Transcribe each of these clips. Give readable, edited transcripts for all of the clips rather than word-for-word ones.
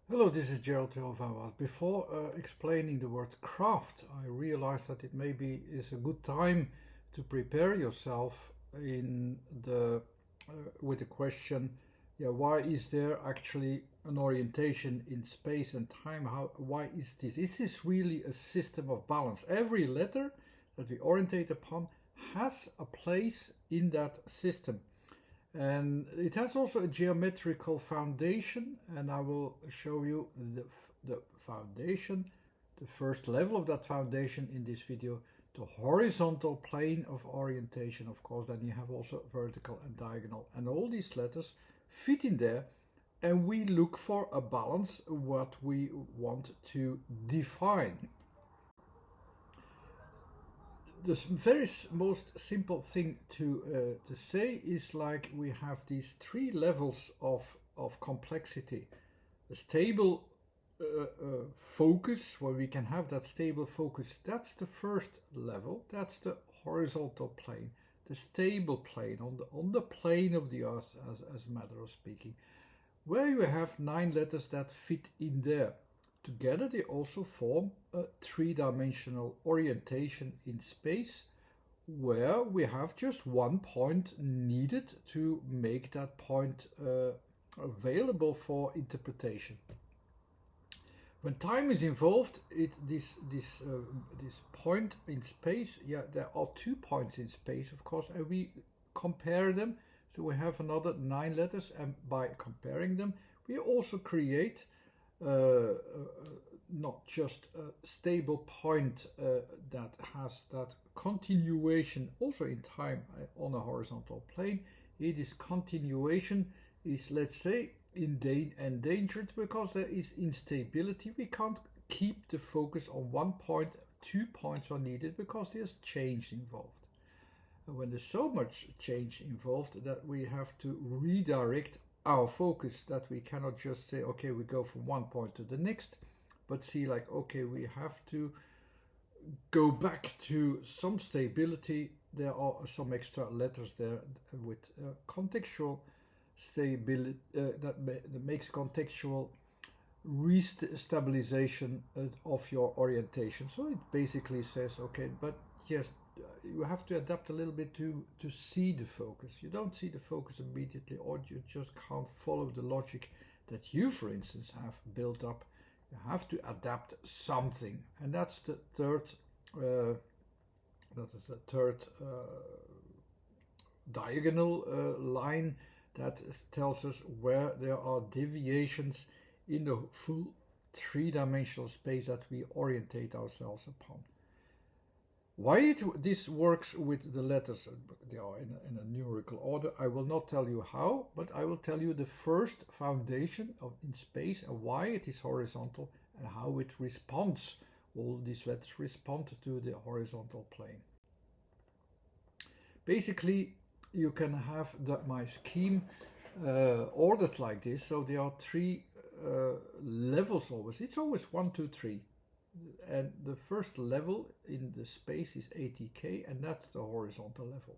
Hello, this is Gerald Van. Before explaining the word craft, I realized that it maybe is a good time to prepare yourself in the with the question, yeah, why is there actually an orientation in space and time? Why is this? Is this really a system of balance? Every letter that we orientate upon has a place in that system. And it has also a geometrical foundation, and I will show you the foundation, the first level of that foundation in this video, the horizontal plane of orientation. Of course, then you have also vertical and diagonal, and all these letters fit in there, and we look for a balance, what we want to define. The very most simple thing to say is like we have these three levels of complexity. A stable focus, where we can have that stable focus, that's the first level. That's the horizontal plane, the stable plane on the plane of the earth, as a matter of speaking, where you have 9 letters that fit in there. Together they also form a three-dimensional orientation in space, where we have just one point needed to make that point available for interpretation. When time is involved, this point in space, yeah, there are 2 points in space, of course, and we compare them. So we have another 9 letters, and by comparing them, we also create not just a stable point that has that continuation also in time on a horizontal plane. It is continuation is, let's say, endangered because there is instability. We can't keep the focus on one point. 2 points are needed because there's change involved. And when there's so much change involved that we have to redirect our focus, that we cannot just say, okay, we go from one point to the next, but see like, okay, we have to go back to some stability. There are some extra letters there with contextual stability that makes contextual restabilization of your orientation. So it basically says, okay, but yes, you have to adapt a little bit to see the focus. You don't see the focus immediately, or you just can't follow the logic that you, for instance, have built up. You have to adapt something, and that's the third. That is the third diagonal line that tells us where there are deviations in the full three-dimensional space that we orientate ourselves upon. Why this works with the letters, they are in a numerical order, I will not tell you how, but I will tell you the first foundation in space and why it is horizontal and how it responds. All these letters respond to the horizontal plane. Basically, you can have my scheme ordered like this, so there are 3 levels always. It's always 1, 2, 3. And the first level in the space is ATK, and that's the horizontal level.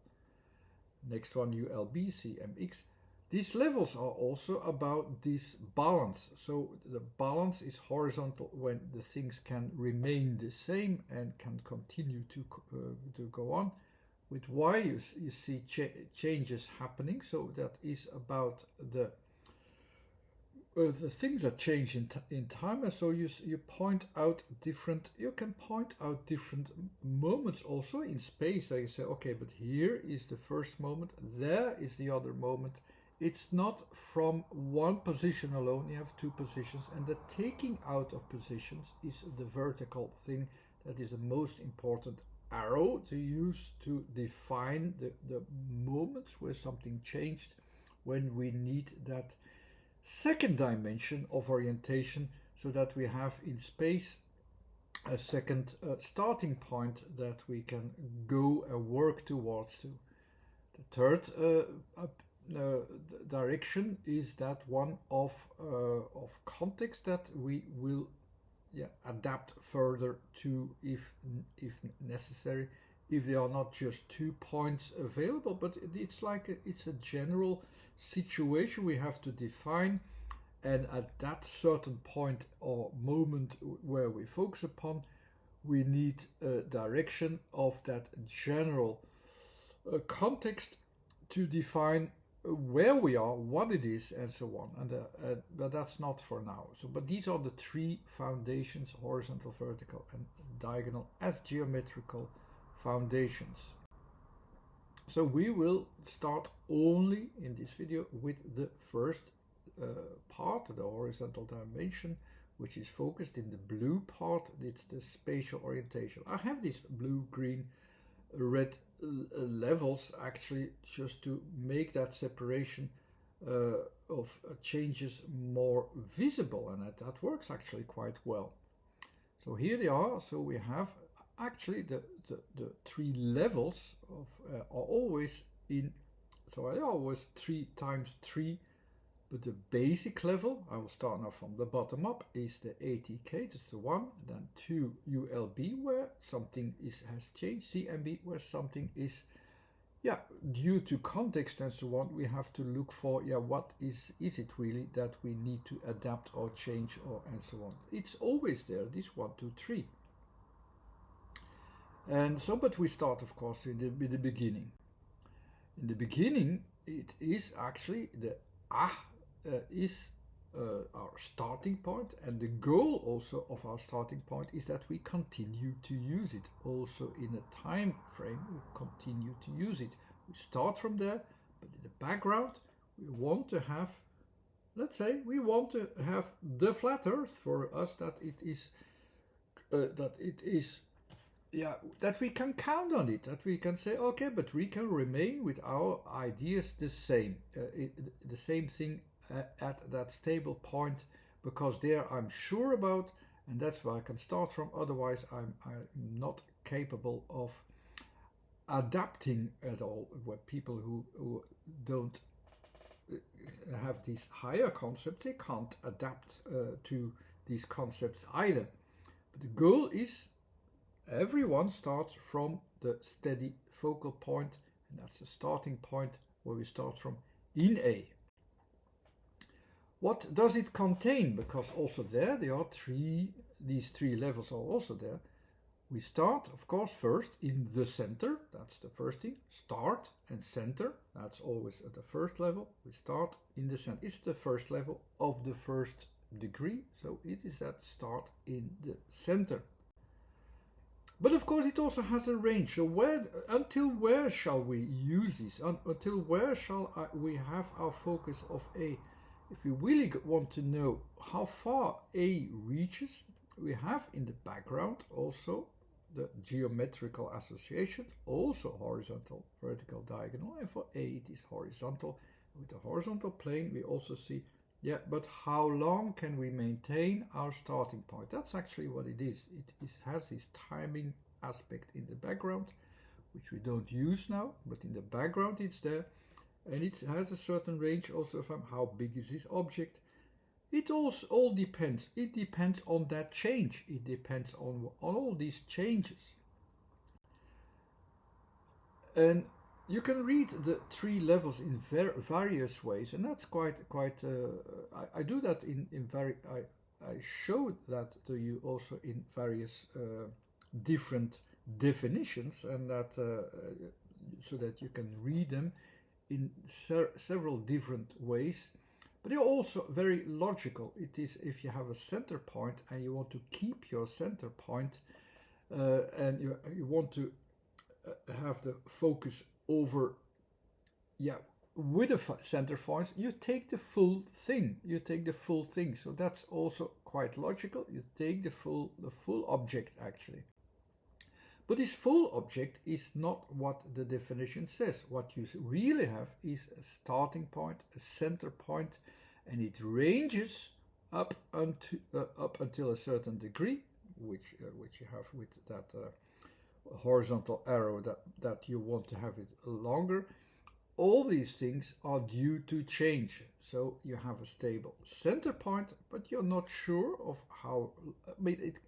Next one, ULB, CMX. These levels are also about this balance. So the balance is horizontal when the things can remain the same and can continue to go on. With Y, you see changes happening. So that is about the things that change in time, and so you point out different. You can point out different moments also in space. So you say, okay, but here is the first moment, there is the other moment. It's not from one position alone. You have 2 positions, and the taking out of positions is the vertical thing. That is the most important arrow to use to define the moments where something changed, when we need that second dimension of orientation, so that we have in space a second starting point that we can go and work towards to. The third direction is that one of context that we will adapt further to if necessary, if there are not just 2 points available, but it's like it's a general situation we have to define, and at that certain point or moment where we focus upon, we need a direction of that general context to define where we are, what it is, and so on. And but that's not for now. So, but these are the three foundations: horizontal, vertical, and diagonal, as geometrical foundations. So we will start only in this video with the first part, the horizontal dimension, which is focused in the blue part. It's the spatial orientation. I have these blue, green, red levels actually just to make that separation of changes more visible, and that works actually quite well. So here they are. So we have actually the three levels of are always in, so I always 3 times 3, but the basic level, I will start now from the bottom up, is the ATK, that's the 1, then 2 ULB where something has changed, CMB where something is, due to context and so on, we have to look for, what is it really that we need to adapt or change or and so on. It's always there, this 1, 2, 3. And so, but we start of course with the beginning. In the beginning, it is actually the is our starting point, and the goal also of our starting point is that we continue to use it. Also in a time frame, we continue to use it. We start from there, but in the background, we want to have, let's say, we want to have the flat earth for us, that it is, that we can count on it, that we can say, okay, but we can remain with our ideas the same, the same thing at that stable point, because there I'm sure about, and that's where I can start from. Otherwise, I'm not capable of adapting at all. Where people who don't have these higher concepts, they can't adapt to these concepts either. But the goal is, everyone starts from the steady focal point, and that's the starting point where we start from in A. What does it contain? Because also there are these three levels are also there. We start, of course, first in the center. That's the first thing. Start and center. That's always at the first level. We start in the center. It's the first level of the first degree. So it is that start in the center. But of course it also has a range. So until where shall we use this? Until where shall we have our focus of A? If we really want to know how far A reaches, we have in the background also the geometrical associations, also horizontal, vertical, diagonal, and for A it is horizontal. With the horizontal plane we also see, but how long can we maintain our starting point? That's actually what it is. It has this timing aspect in the background, which we don't use now, but in the background it's there. And it has a certain range also from how big is this object. It also all depends. It depends on that change. It depends on all these changes. And you can read the three levels in various ways, and that's quite. I do that I showed that to you also in various different definitions, and that so that you can read them in several different ways, but they're also very logical. It is if you have a center point and you want to keep your center point, and you want to have the focus over, with a center point, you take the full thing. So that's also quite logical. You take the full object actually. But this full object is not what the definition says. What you really have is a starting point, a center point, and it ranges up until a certain degree, which you have with that horizontal arrow that you want to have it longer. All these things are due to change. So you have a stable center point, but you're not sure of how,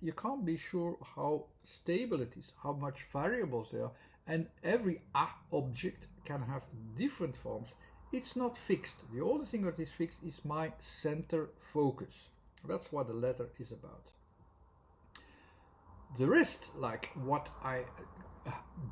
you can't be sure how stable it is, how much variables there are. And every object can have different forms it's not fixed. The only thing that is fixed is my center focus. That's what the letter is about. The rest, like what I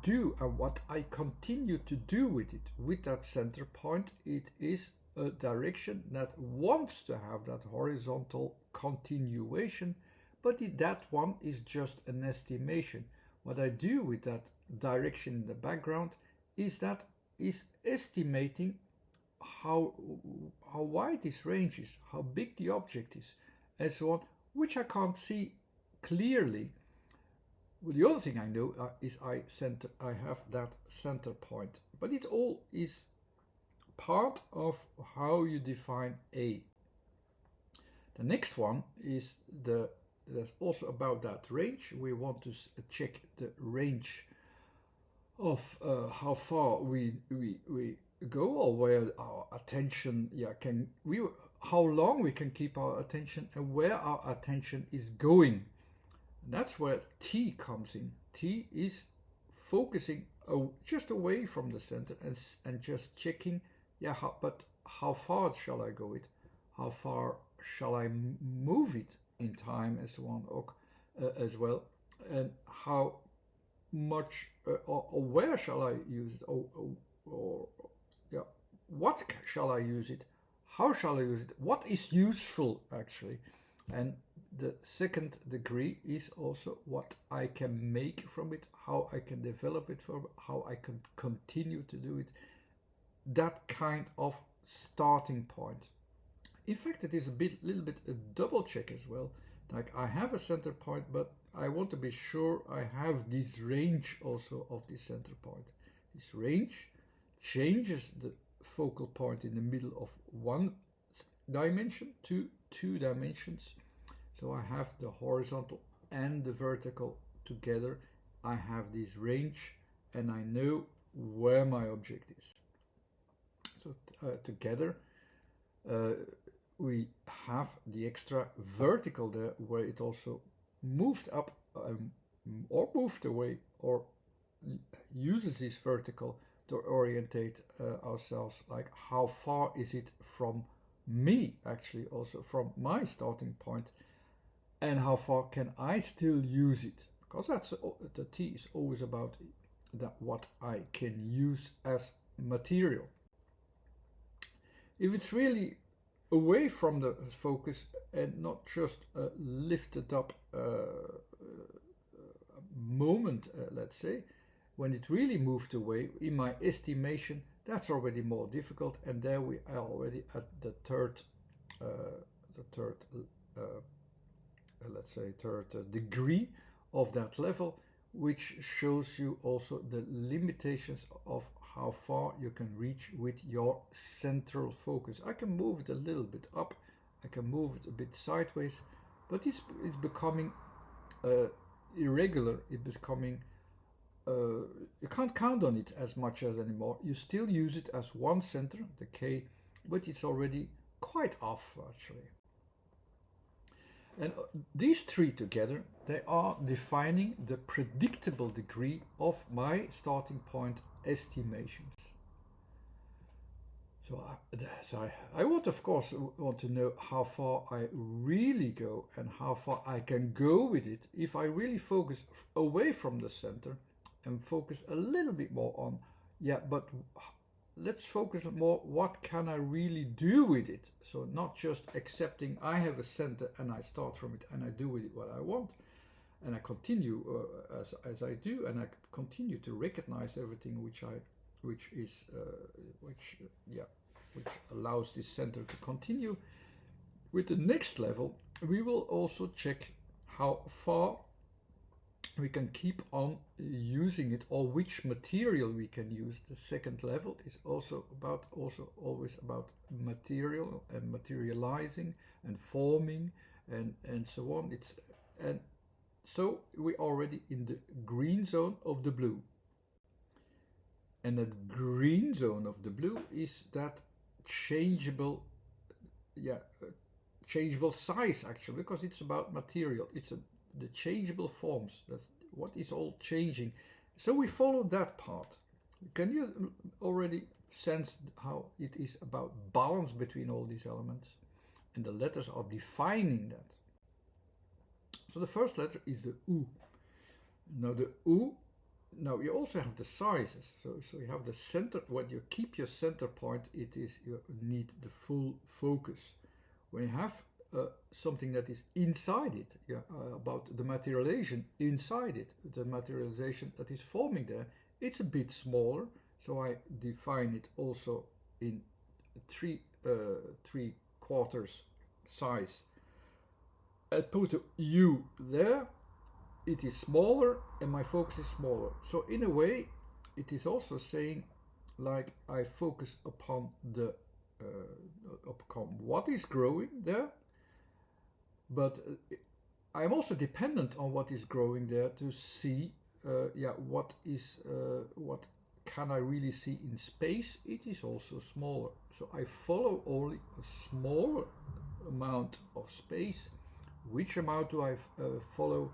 do and what I continue to do with it, with that center point, it is a direction that wants to have that horizontal continuation, but that one is just an estimation. What I do with that direction in the background is estimating how wide this range is, how big the object is, and so on, which I can't see clearly. Well, the other thing I know is I have that center point, but it all is part of how you define A. The next one is that's also about that range. We want to check the range of how far we go, or where our attention how long we can keep our attention and where our attention is going. That's where T comes in. T is focusing just away from the center and just checking, but how far shall I go it? How far shall I move it in time and so on, as well? And how much or where shall I use it? What shall I use it? How shall I use it? What is useful actually? And the second degree is also what I can make from it, how I can develop it, how I can continue to do it. That kind of starting point. In fact, it is little bit a double check as well. Like I have a center point, but I want to be sure I have this range also of this center point. This range changes the focal point in the middle of one dimension to 2 dimensions. So I have the horizontal and the vertical together. I have this range and I know where my object is. So together we have the extra vertical there, where it also moved up or moved away, or uses this vertical to orientate ourselves, like how far is it from me, actually also from my starting point, and how far can I still use it, because that's the T is always about what I can use as material. If it's really away from the focus and not just a lifted up moment, let's say, when it really moved away, in my estimation, that's already more difficult, and there we are already at the third degree of that level, which shows you also the limitations of how far you can reach with your central focus. I can move it a little bit up, I can move it a bit sideways, but it's becoming irregular. It's becoming you can't count on it as much as anymore. You still use it as one center, the K, but it's already quite off actually. And these three together, they are defining the predictable degree of my starting point estimations. So I want, of course, to know how far I really go and how far I can go with it if I really focus away from the center and focus a little bit more on, but let's focus more, what can I really do with it? So not just accepting I have a center and I start from it and I do with it what I want, and I continue as I do, and I continue to recognize everything which allows this center to continue. With the next level, we will also check how far we can keep on using it, or which material we can use. The second level is always about material and materializing and forming and so on. So we're already in the green zone of the blue. And the green zone of the blue is that changeable size actually, because it's about material. It's the changeable forms, that's what is all changing. So we follow that part. Can you already sense how it is about balance between all these elements, and the letters are defining that. So the first letter is the U. Now the U, now you also have the sizes. So you have the center. When you keep your center point, it is you need the full focus. When you have something that is inside it, about the materialization inside it, the materialization that is forming there, it's a bit smaller. So I define it also in 3/4 size. I put a U there. It is smaller and my focus is smaller. So in a way, it is also saying, like, I focus upon the upon what is growing there, but I'm also dependent on what is growing there to see, what can I really see in space. It is also smaller. So I follow only a smaller amount of space. Which amount do I follow?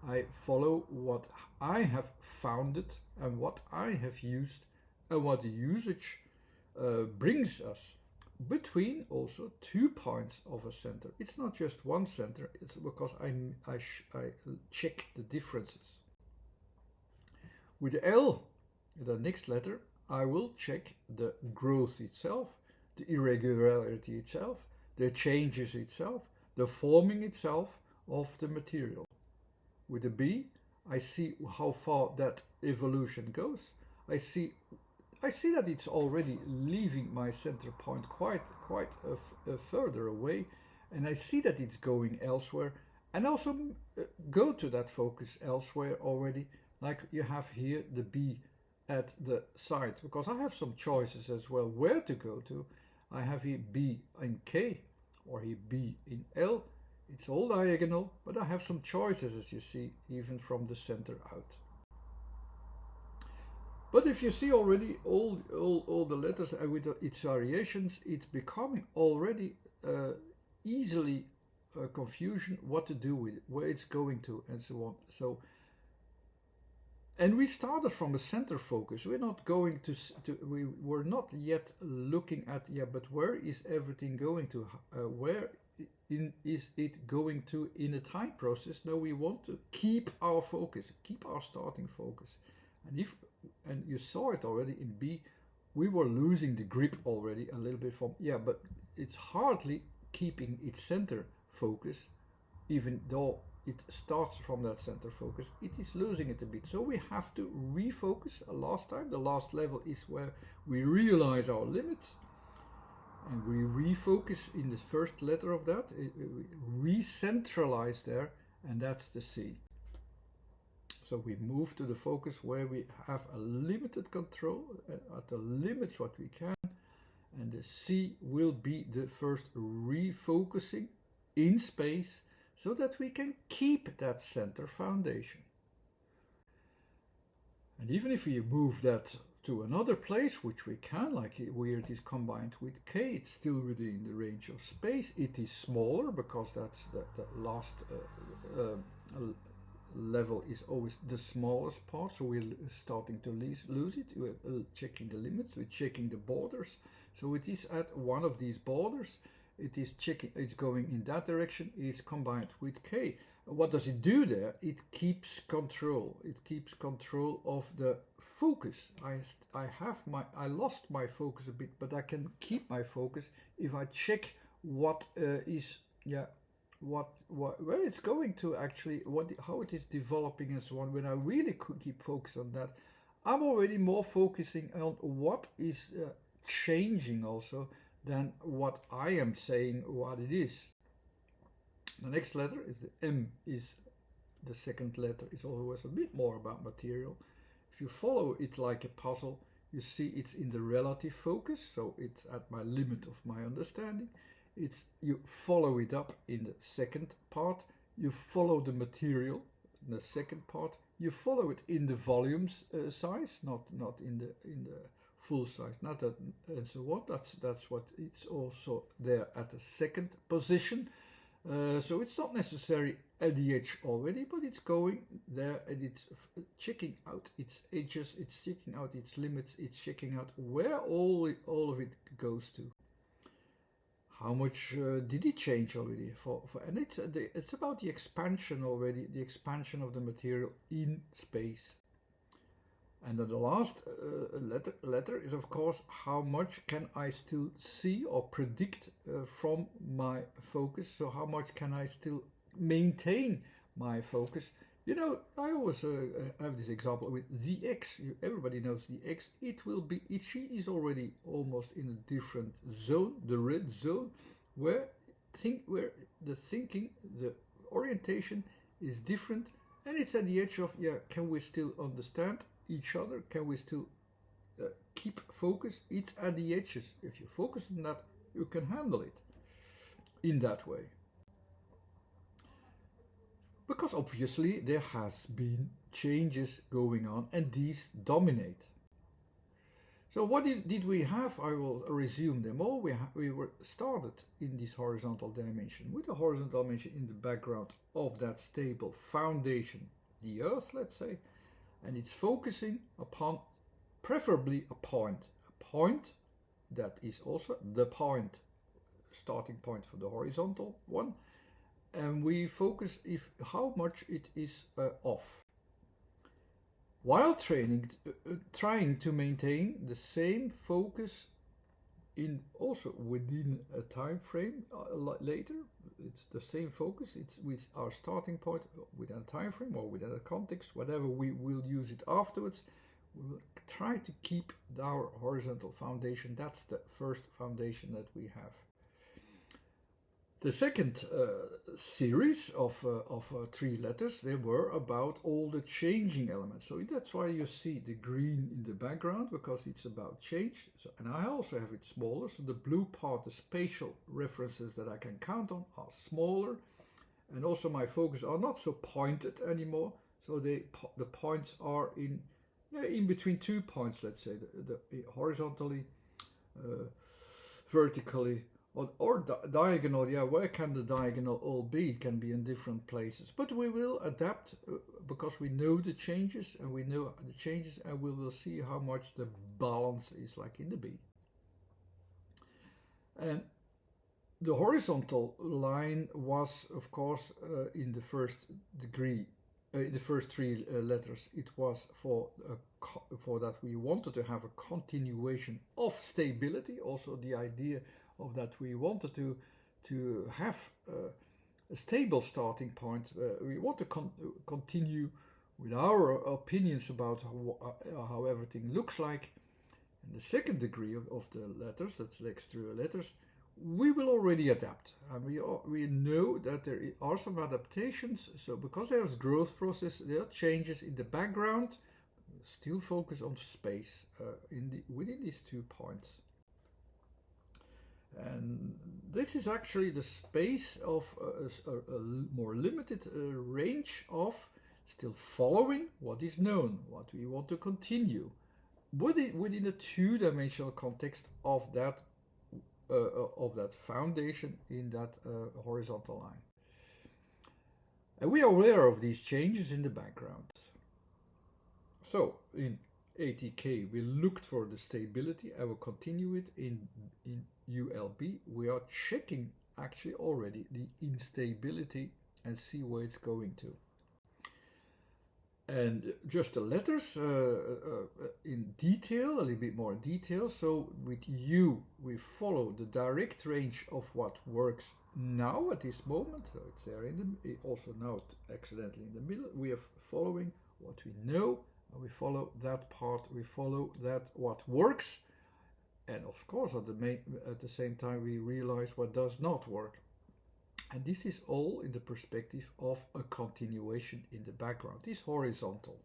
I follow what I have founded and what I have used and what the usage brings us between also 2 points of a center. It's not just one center, it's because I check the differences. With the L, the next letter, I will check the growth itself, the irregularity itself, the changes itself, the forming itself of the material. With the B, I see how far that evolution goes. I see that it's already leaving my center point quite further away, and I see that it's going elsewhere, and also go to that focus elsewhere already, like you have here the B at the side, because I have some choices as well where to go to. I have here B in K, or here B in L. It's all diagonal, but I have some choices, as you see, even from the center out. But if you see already all the letters with its variations, it's becoming already easily confusion what to do with it, where it's going to, and so on. So, and we started from a center focus. We're not going we were not yet looking at, but where is everything going to? Where is it going to in a time process? No, we want to keep our focus, keep our starting focus. And you saw it already in B, we were losing the grip already a little bit from, but it's hardly keeping its center focus, even though it starts from that center focus, it is losing it a bit. So we have to refocus last time. The last level is where we realize our limits, and we refocus in the first letter of that, re-centralize there, and that's the C. So we move to the focus where we have a limited control at the limits what we can, and the C will be the first refocusing in space so that we can keep that center foundation. And even if we move that to another place, which we can, like where it is combined with K, it's still within the range of space. It is smaller because that's the last level is always the smallest part, so we're starting to lose it. We're checking the limits, we're checking the borders. So it is at one of these borders, it is checking, it's going in that direction, it's combined with K. What does it do there? It keeps control. It keeps control of the focus. I lost my focus a bit, but I can keep my focus if I check what where it's going to actually, how it is developing and so on. When I really could keep focus on that, I'm already more focusing on what is changing also than what I am saying what it is. The next letter is the M, is the second letter, is always a bit more about material. If you follow it like a puzzle, you see it's in the relative focus, so it's at my limit of my understanding. You follow it up in the second part, you follow the material in the second part, you follow it in the volumes size, not in the full size, not that, and so on. That's what it's also there at the second position. So it's not necessary at the edge already, but it's going there and it's checking out its edges, it's checking out its limits, it's checking out where all of it goes to. How much did it change already? And it's about the expansion already, the expansion of the material in space. And then the last letter is, of course, how much can I still see or predict from my focus? So how much can I still maintain my focus? You know, I always have this example with the X. Everybody knows the X. It will be, she is already almost in a different zone, the red zone, where the thinking, the orientation is different, and it's at the edge of, yeah, can we still understand each other? Can we still keep focus? It's at the edges. If you focus on that, you can handle it in that way. Because obviously there has been changes going on and these dominate. So what did we have? I will resume them all. We were started in this horizontal dimension with a horizontal dimension in the background of that stable foundation, the Earth, let's say, and it's focusing upon preferably a point that is also the point, starting point for the horizontal one, and we focus how much it is off, while trying to maintain the same focus in also within a time frame later. It's the same focus, it's with our starting point within a time frame or within a context, whatever we will use it afterwards. We will try to keep our horizontal foundation. That's the first foundation that we have. The second series of 3 letters, they were about all the changing elements. So that's why you see the green in the background, because it's about change. So, and I also have it smaller. So the blue part, the spatial references that I can count on, are smaller. And also my focus are not so pointed anymore. So the points are in between 2 points, let's say, the horizontally, vertically, or diagonal. Yeah, where can the diagonal all be? It can be in different places, but we will adapt because we know the changes and we will see how much the balance is like in the B. And the horizontal line was, of course, in the first degree, the first 3 letters. It was for that we wanted to have a continuation of stability. Also, the idea of that we wanted to have a stable starting point. We want to continue with our opinions about how everything looks like. And the second degree of the letters, that's the extra letters, we will already adapt. And we know that there are some adaptations. So because there's growth process, there are changes in the background. Still focus on space within these 2 points. And this is actually the space of a more limited range of still following what is known, what we want to continue, within a 2-dimensional context of that foundation in that horizontal line. And we are aware of these changes in the background. So in ATK we looked for the stability. I will continue it in ULB. We are checking actually already the instability and see where it's going to. And just the letters in detail, a little bit more detail. So with U, we follow the direct range of what works now at this moment. So it's there also now accidentally in the middle. We are following what we know, and we follow that part. We follow that what works, and of course at the same time we realize what does not work. And this is all in the perspective of a continuation in the background, this horizontal.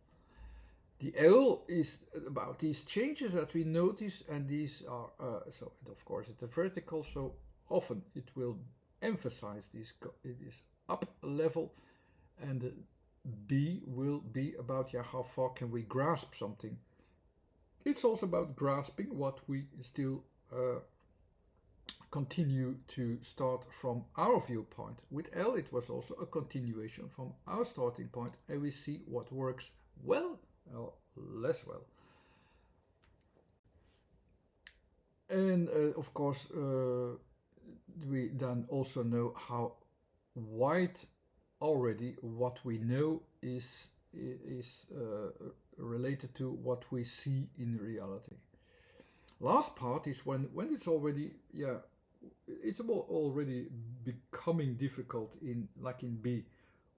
The L is about these changes that we notice, and these are, so of course it's a vertical, so often it will emphasize this up level, and the B will be about how far can we grasp something. It's also about grasping what we still continue to start from our viewpoint. With L it was also a continuation from our starting point, and we see what works well or less well. And of course we then also know how wide already what we know is related to what we see in reality. Last part is when it's already, yeah, it's already becoming difficult in, like in B.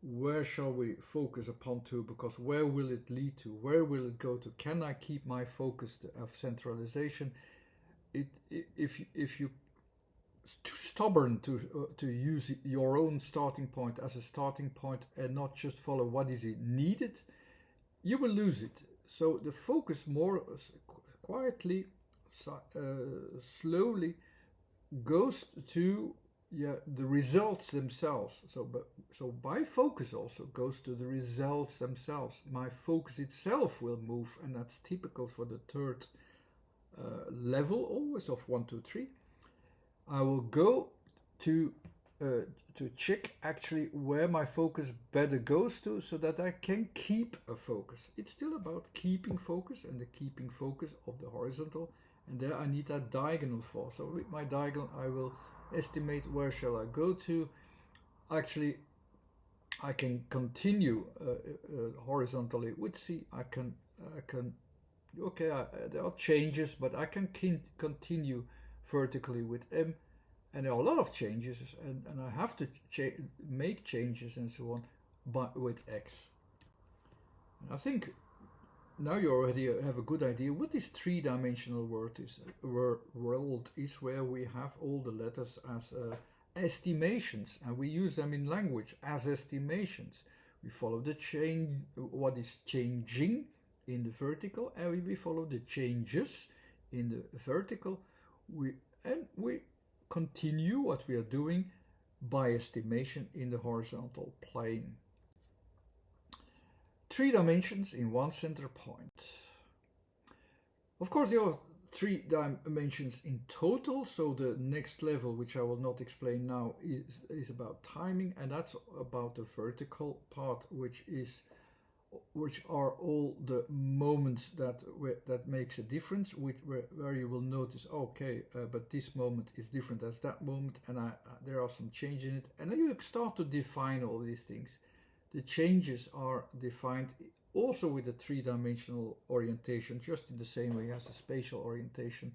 Where shall we focus upon to? Because where will it lead to? Where will it go to? Can I keep my focus of centralization? If you too stubborn to use your own starting point as a starting point and not just follow what is needed, you will lose it. So the focus more quietly, slowly goes to the results themselves. So my focus also goes to the results themselves. My focus itself will move, and that's typical for the third level always of 1, 2, 3. I will go to check actually where my focus better goes to, so that I can keep a focus. It's still about keeping focus and the keeping focus of the horizontal, and there I need that diagonal for. So with my diagonal I will estimate where shall I go to. Actually I can continue horizontally with C. I can okay, there are changes, but I can continue vertically with M, and there are a lot of changes, and I have to make changes and so on, but with X. And I think now you already have a good idea what this three-dimensional world is, where we have all the letters as estimations, and we use them in language as estimations. We follow the change, what is changing in the vertical, and we follow the changes in the vertical. We continue what we are doing by estimation in the horizontal plane. 3 dimensions in one center point. Of course there are 3 dimensions in total, so the next level, which I will not explain now, is about timing, and that's about the vertical part, which are all the moments that makes a difference, where you will notice, okay, but this moment is different as that moment, and there are some changes in it, and then you start to define all these things. The changes are defined also with a 3-dimensional orientation, just in the same way as a spatial orientation.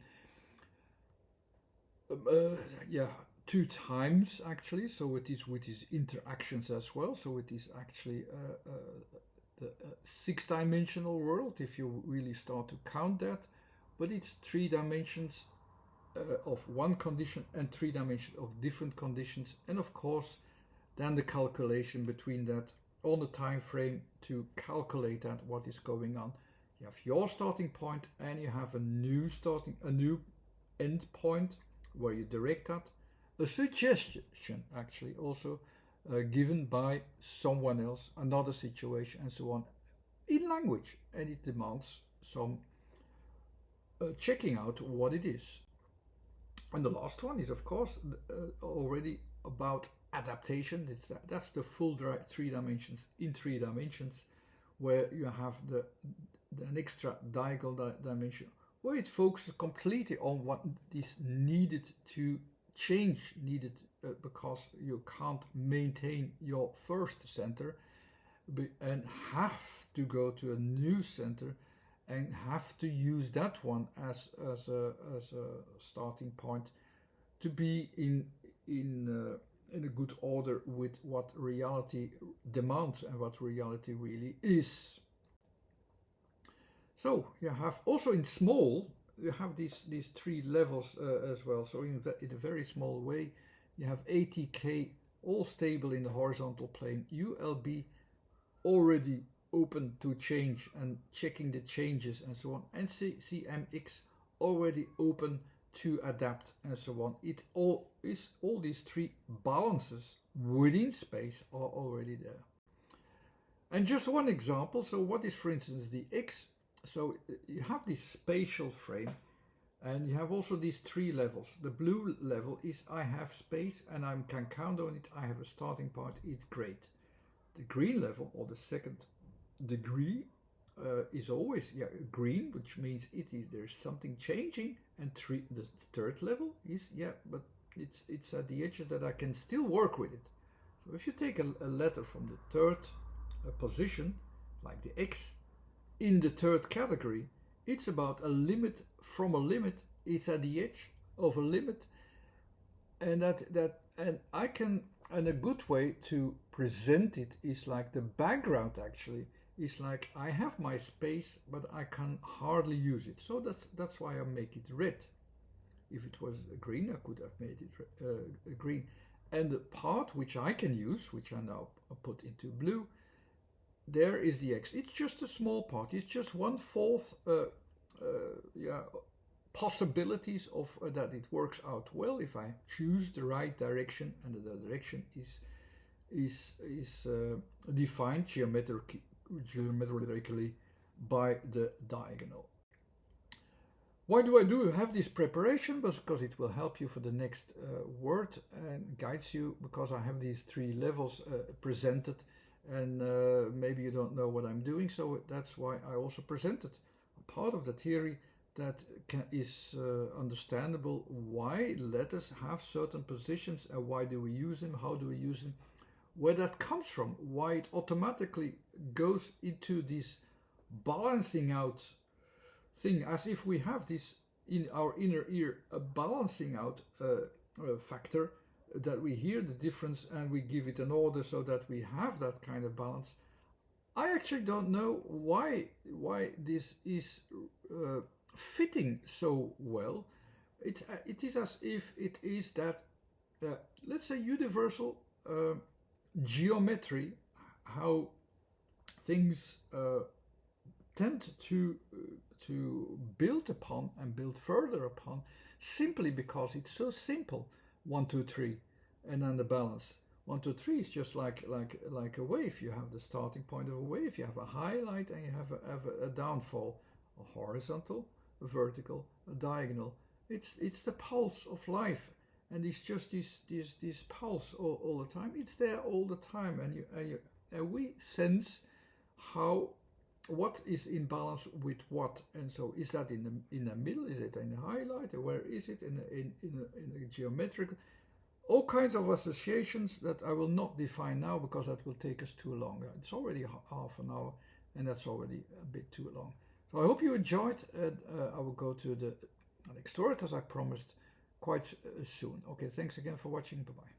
2 times actually, so it is with these interactions as well, so it is actually the 6-dimensional world if you really start to count that, but it's 3 dimensions of one condition and 3 dimensions of different conditions, and of course then the calculation between that on the time frame to calculate that what is going on. You have your starting point and you have a new end point where you direct that. A suggestion actually also given by someone else, another situation, and so on, in language, and it demands some checking out what it is. And the last one is of course already about adaptation. That's the full 3 dimensions in 3 dimensions, where you have an extra diagonal dimension, where it focuses completely on what is needed to change, because you can't maintain your first center and have to go to a new center and have to use that one as a starting point to be in a good order with what reality demands and what reality really is. So you have also in small, you have these 3 levels as well. So in a very small way, you have ATK all stable in the horizontal plane, ULB already open to change and checking the changes and so on, and CMX already open to adapt and so on. All these 3 balances within space are already there. And just one example, so what is for instance the X? So you have this spatial frame, And you have also these 3 levels. The blue level is I have space and I can count on it. I have a starting point. It's great. The green level, or the second degree, is always green, which means there's something changing. And the third level is but it's at the edges that I can still work with it. So if you take a letter from the third position, like the X, in the third category, it's about a limit from a limit. It's at the edge of a limit, and and a good way to present it is like the background actually is like I have my space, but I can hardly use it. So that's why I make it red. If it was green, I could have made it green. And the part which I can use, which I now put into blue, there is the X. It's just a small part. It's just 1/4 possibilities of that it works out well if I choose the right direction, and the direction is defined geometrically by the diagonal. Why do I have this preparation? Because it will help you for the next word and guides you, because I have these 3 levels presented, and maybe you don't know what I'm doing, so that's why I also presented a part of the theory that is understandable, why letters have certain positions and why do we use them, how do we use them, where that comes from, why it automatically goes into this balancing out thing, as if we have this in our inner ear, a balancing out factor, that we hear the difference and we give it an order so that we have that kind of balance. I actually don't know why this is fitting so well. It is as if it is that, let's say, universal geometry, how things tend to build upon and build further upon, simply because it's so simple. 1, 2, 3, and then the balance. 1, 2, 3 is just like a wave. You have the starting point of a wave. You have a highlight and you have a downfall, a horizontal, a vertical, a diagonal. It's the pulse of life, and it's just this pulse all the time. It's there all the time, and we sense what is in balance with what. And so, is that in the middle? Is it in the highlight? Or where is it in the geometrical? All kinds of associations that I will not define now, because that will take us too long. It's already half an hour, and that's already a bit too long. So I hope you enjoyed. I will go to the next word, as I promised, quite soon. Okay, thanks again for watching. Bye-bye.